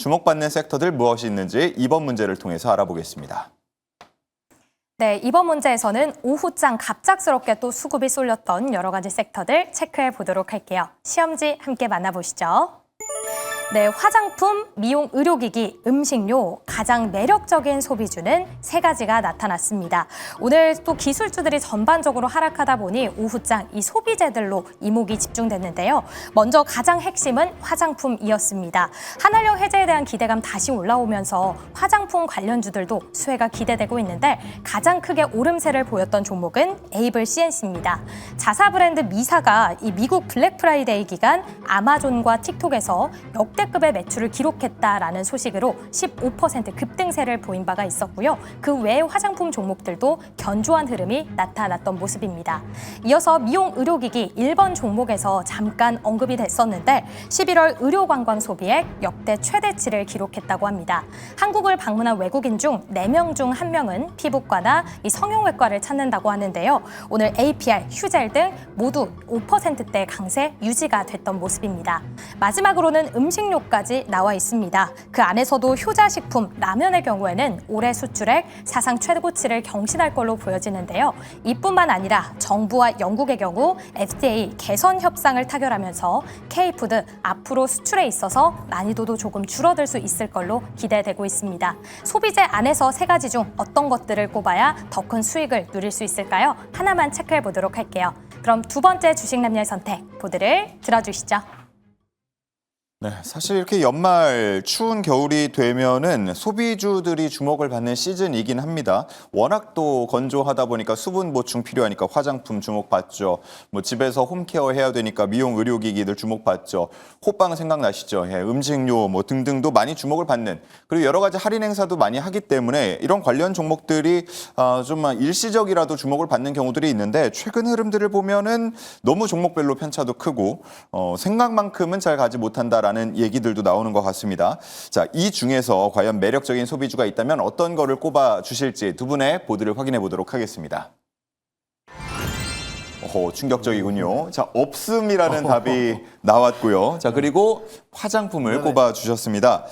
주목받는 섹터들 무엇이 있는지 이번 문제를 통해서 알아보겠습니다. 네, 이번 문제에서는 오후장 갑작스럽게 또 수급이 쏠렸던 여러 가지 섹터들 체크해 보도록 할게요. 시험지 함께 만나보시죠. 네, 화장품, 미용 의료기기, 음식료, 가장 매력적인 소비주는 세 가지가 나타났습니다. 오늘 또 기술주들이 전반적으로 하락하다 보니 오후장 이 소비재들로 이목이 집중됐는데요. 먼저 가장 핵심은 화장품이었습니다. 한한령 해제에 대한 기대감 다시 올라오면서 화장품 관련주들도 수혜가 기대되고 있는데 가장 크게 오름세를 보였던 종목은 에이블 CNC입니다. 자사 브랜드 미사가 이 미국 블랙 프라이데이 기간 아마존과 틱톡에서 역대급의 매출을 기록했다라는 소식으로 15% 급등세를 보인 바가 있었고요. 그 외의 화장품 종목들도 견조한 흐름이 나타났던 모습입니다. 이어서 미용 의료기기 1번 종목에서 잠깐 언급이 됐었는데 11월 의료관광 소비액 역대 최대치를 기록했다고 합니다. 한국을 방문한 외국인 중 4명 중 1명은 피부과나 이 성형외과를 찾는다고 하는데요. 오늘 APR, 휴젤 등 모두 5%대 강세 유지가 됐던 모습입니다. 마지막으로는 음식료까지 나와 있습니다. 그 안에서도 효자식품, 라면의 경우에는 올해 수출액 사상 최고치를 경신할 걸로 보여지는데요. 이뿐만 아니라 정부와 영국의 경우 FTA 개선 협상을 타결하면서 K푸드 앞으로 수출에 있어서 난이도도 조금 줄어들 수 있을 걸로 기대되고 있습니다. 소비재 안에서 세 가지 중 어떤 것들을 꼽아야 더 큰 수익을 누릴 수 있을까요? 하나만 체크해 보도록 할게요. 그럼 두 번째 주식 남녀의 선택 보드를 들어주시죠. 네, 사실 이렇게 연말 추운 겨울이 되면은 소비주들이 주목을 받는 시즌이긴 합니다. 워낙 또 건조하다 보니까 수분 보충 필요하니까 화장품 주목받죠. 뭐 집에서 홈케어 해야 되니까 미용 의료기기들 주목받죠. 호빵 생각나시죠? 예, 음식료 뭐 등등도 많이 주목을 받는, 그리고 여러 가지 할인 행사도 많이 하기 때문에 이런 관련 종목들이 좀 일시적이라도 주목을 받는 경우들이 있는데, 최근 흐름들을 보면은 너무 종목별로 편차도 크고 생각만큼은 잘 가지 못한다 라는 얘기들도 나오는 것 같습니다. 자, 이 중에서 과연 매력적인 소비주가 있다면 어떤 거를 꼽아 주실지 두 분의 보드를 확인해 보도록 하겠습니다. 충격적이군요. 자, 없음이라는 답이 나왔고요. 자, 그리고 화장품을 꼽아 주셨습니다.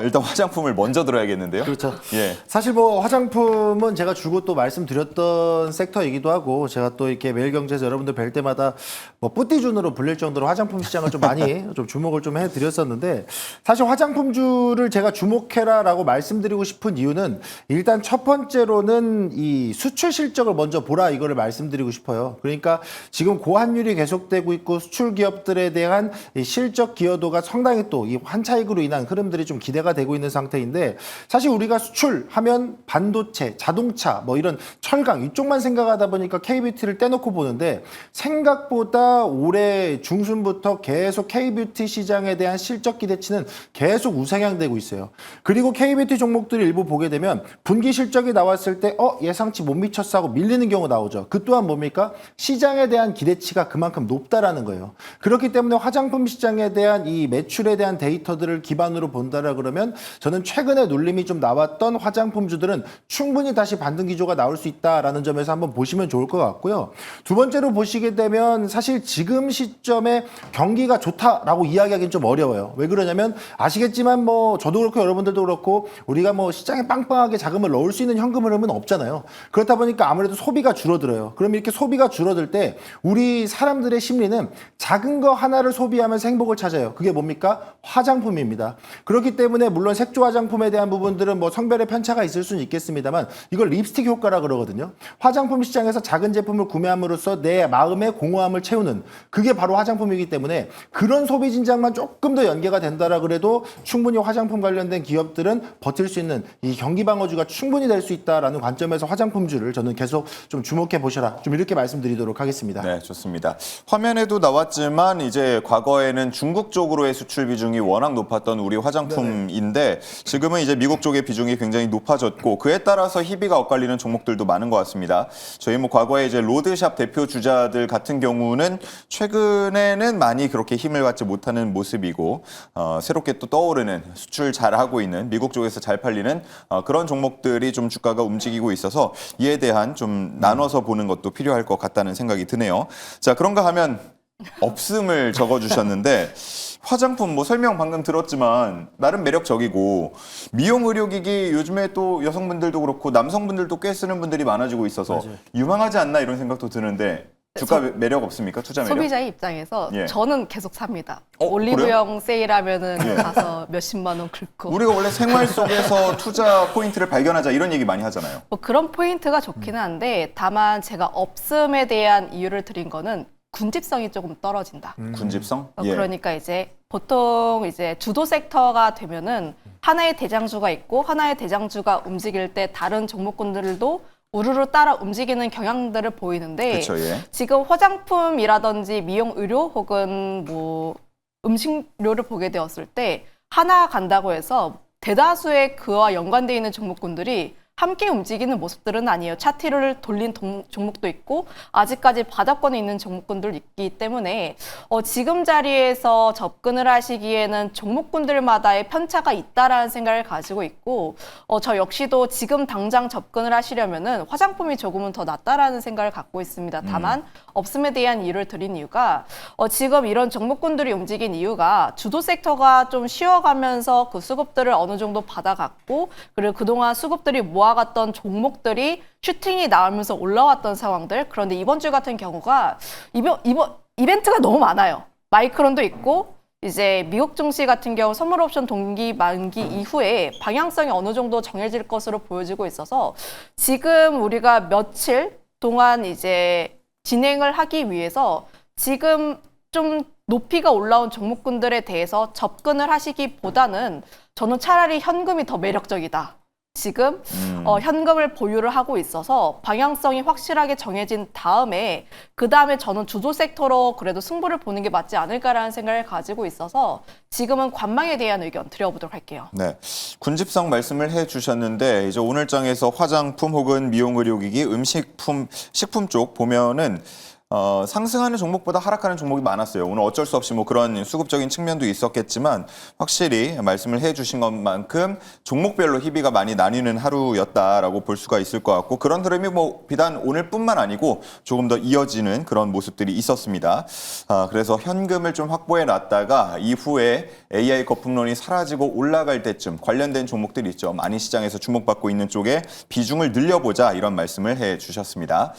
일단 화장품을 먼저 들어야겠는데요. 그렇죠. 예. 사실 뭐 화장품은 제가 주고 또 말씀드렸던 섹터이기도 하고, 제가 또 이렇게 매일경제에서 여러분들 뵐 때마다 뭐 뿌띠준으로 불릴 정도로 화장품 시장을 좀 많이 좀 주목을 좀 해드렸었는데, 사실 화장품주를 제가 주목해라라고 말씀드리고 싶은 이유는 일단 첫 번째로는 이 수출 실적을 먼저 보라, 이거를 말씀드리고 싶어요. 그러니까 지금 고환율이 계속되고 있고 수출 기업들에 대한 이 실적 기여도가 상당히 또 이 환차익으로 인한 흐름들이 좀 기대가 되고 있는 상태인데, 사실 우리가 수출하면 반도체, 자동차, 뭐 이런 철강 이쪽만 생각하다 보니까 K뷰티를 떼놓고 보는데, 생각보다 올해 중순부터 계속 K뷰티 시장에 대한 실적 기대치는 계속 우상향되고 있어요. 그리고 K뷰티 종목들을 일부 보게 되면 분기 실적이 나왔을 때 예상치 못 미쳤어 하고 밀리는 경우 나오죠. 그 또한 뭡니까? 시장에 대한 기대치가 그만큼 높다라는 거예요. 그렇기 때문에 화장품 시장에 대한 이 매출에 대한 데이터들을 기반으로 본다라 그러면 저는 최근에 눌림이 좀 나왔던 화장품주들은 충분히 다시 반등 기조가 나올 수 있다라는 점에서 한번 보시면 좋을 것 같고요. 두 번째로 보시게 되면 사실 지금 시점에 경기가 좋다라고 이야기하기는 좀 어려워요. 왜 그러냐면 아시겠지만 뭐 저도 그렇고 여러분들도 그렇고 우리가 뭐 시장에 빵빵하게 자금을 넣을 수 있는 현금 흐름은 없잖아요. 그렇다 보니까 아무래도 소비가 줄어들어요. 그럼 이렇게 소비가 줄어들 때 우리 사람들의 심리는 작은 거 하나를 소비하면서 행복을 찾아요. 그게 뭡니까? 화장품입니다. 그렇기 때문에 물론 색조 화장품에 대한 부분들은 뭐 성별의 편차가 있을 수는 있겠습니다만, 이걸 립스틱 효과라 그러거든요. 화장품 시장에서 작은 제품을 구매함으로써 내 마음의 공허함을 채우는, 그게 바로 화장품이기 때문에 그런 소비 진작만 조금 더 연계가 된다라 그래도 충분히 화장품 관련된 기업들은 버틸 수 있는 이 경기 방어주가 충분히 될 수 있다라는 관점에서 화장품주를 저는 계속 좀 주목해 보셔라, 좀 이렇게 말씀드리도록 하겠습니다. 네, 좋습니다. 화면에도 나왔지만 이제 과거에는 중국 쪽으로의 수출 비중이 워낙 높았던 우리 화장품인데 지금은 이제 미국 쪽의 비중이 굉장히 높아졌고, 그에 따라서 희비가 엇갈리는 종목들도 많은 것 같습니다. 저희 뭐 과거에 이제 로드샵 대표 주자들 같은 경우는 최근에는 많이 그렇게 힘을 받지 못하는 모습이고, 새롭게 또 떠오르는 수출 잘하고 있는 미국 쪽에서 잘 팔리는 그런 종목들이 좀 주가가 움직이고 있어서 이에 대한 좀 나눠서 보는 것도 필요할 것 같다는 생각이 드네요. 자, 그런가 하면 없음을 적어주셨는데 화장품 뭐 설명 방금 들었지만 나름 매력적이고 미용 의료기기 요즘에 또 여성분들도 그렇고 남성분들도 꽤 쓰는 분들이 많아지고 있어서 맞아요. 유망하지 않나 이런 생각도 드는데 주가 매력 없습니까? 투자 매력? 소비자의 입장에서 예. 저는 계속 삽니다. 어, 올리브영 세일하면은 예. 가서 몇십만 원 긁고. 우리가 원래 생활 속에서 투자 포인트를 발견하자 이런 얘기 많이 하잖아요. 뭐 그런 포인트가 좋기는 한데 다만 제가 없음에 대한 이유를 드린 거는 군집성이 조금 떨어진다. 군집성? 예. 그러니까 이제 보통 이제 주도 섹터가 되면은 하나의 대장주가 있고 하나의 대장주가 움직일 때 다른 종목군들도 우르르 따라 움직이는 경향들을 보이는데 그렇죠. 예. 지금 화장품이라든지 미용 의료 혹은 뭐 음식료를 보게 되었을 때 하나 간다고 해서 대다수의 그와 연관되어 있는 종목군들이 함께 움직이는 모습들은 아니에요. 차트를 돌린 종목도 있고 아직까지 바닥권에 있는 종목군들 있기 때문에 지금 자리에서 접근을 하시기에는 종목군들마다의 편차가 있다라는 생각을 가지고 있고 저 역시도 지금 당장 접근을 하시려면은 화장품이 조금은 더 낫다라는 생각을 갖고 있습니다. 다만 없음에 대한 이유를 드린 이유가 지금 이런 종목군들이 움직인 이유가 주도 섹터가 좀 쉬어가면서 그 수급들을 어느 정도 받아갔고 그리고 그동안 수급들이 모아갔던 종목들이 슈팅이 나오면서 올라왔던 상황들. 그런데 이번 주 같은 경우가 이번 이벤트가 너무 많아요. 마이크론도 있고 이제 미국 증시 같은 경우 선물 옵션 동기 만기 이후에 방향성이 어느 정도 정해질 것으로 보여지고 있어서 지금 우리가 며칠 동안 이제 진행을 하기 위해서 지금 좀 높이가 올라온 종목군들에 대해서 접근을 하시기보다는 저는 차라리 현금이 더 매력적이다. 지금 현금을 보유를 하고 있어서 방향성이 확실하게 정해진 다음에 그 다음에 저는 주도 섹터로 그래도 승부를 보는 게 맞지 않을까라는 생각을 가지고 있어서 지금은 관망에 대한 의견 드려보도록 할게요. 네, 군집성 말씀을 해주셨는데 이제 오늘장에서 화장품 혹은 미용 의료기기, 음식품, 식품 쪽 보면은 상승하는 종목보다 하락하는 종목이 많았어요. 오늘 어쩔 수 없이 뭐 그런 수급적인 측면도 있었겠지만 확실히 말씀을 해주신 것만큼 종목별로 희비가 많이 나뉘는 하루였다라고 볼 수가 있을 것 같고 그런 흐름이 뭐 비단 오늘뿐만 아니고 조금 더 이어지는 그런 모습들이 있었습니다. 그래서 현금을 좀 확보해 놨다가 이후에 AI 거품론이 사라지고 올라갈 때쯤 관련된 종목들이 있죠. 많이 시장에서 주목받고 있는 쪽에 비중을 늘려보자 이런 말씀을 해주셨습니다.